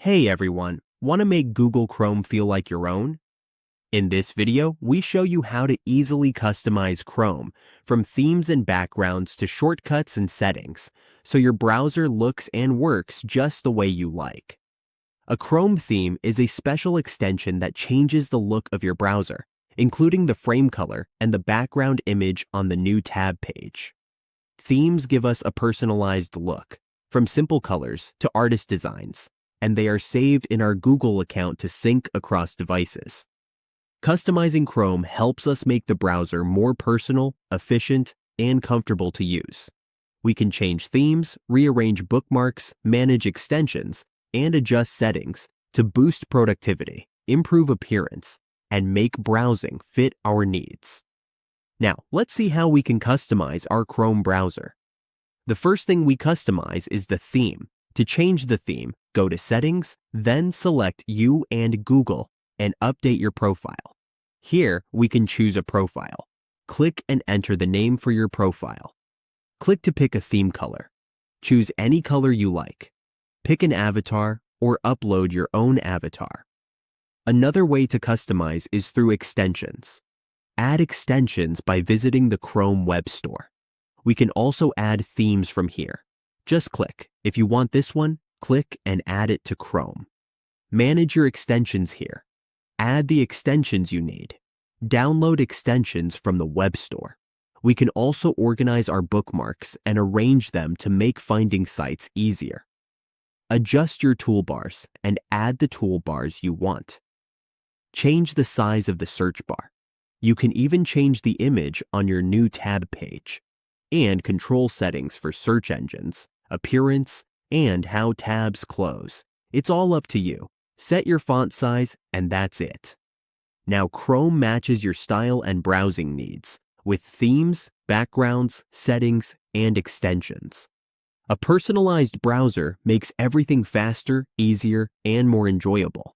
Hey everyone, want to make Google Chrome feel like your own? In this video, we show you how to easily customize Chrome, from themes and backgrounds to shortcuts and settings, so your browser looks and works just the way you like. A Chrome theme is a special extension that changes the look of your browser, including the frame color and the background image on the new tab page. Themes give us a personalized look, from simple colors to artist designs, and they are saved in our Google account to sync across devices. Customizing Chrome helps us make the browser more personal, efficient, and comfortable to use. We can change themes, rearrange bookmarks, manage extensions, and adjust settings to boost productivity, improve appearance, and make browsing fit our needs. Now, let's see how we can customize our Chrome browser. The first thing we customize is the theme. To change the theme, go to Settings, then select You and Google, and update your profile. Here, we can choose a profile. Click and enter the name for your profile. Click to pick a theme color. Choose any color you like. Pick an avatar or upload your own avatar. Another way to customize is through extensions. Add extensions by visiting the Chrome Web Store. We can also add themes from here. Just click. If you want this one, click and add it to Chrome. Manage your extensions here. Add the extensions you need. Download extensions from the web store. We can also organize our bookmarks and arrange them to make finding sites easier. Adjust your toolbars and add the toolbars you want. Change the size of the search bar. You can even change the image on your new tab page, and control settings for search engines, appearance, and how tabs close. It's all up to you. Set your font size, and that's it. Now Chrome matches your style and browsing needs with themes, backgrounds, settings, and extensions. A personalized browser makes everything faster, easier, and more enjoyable.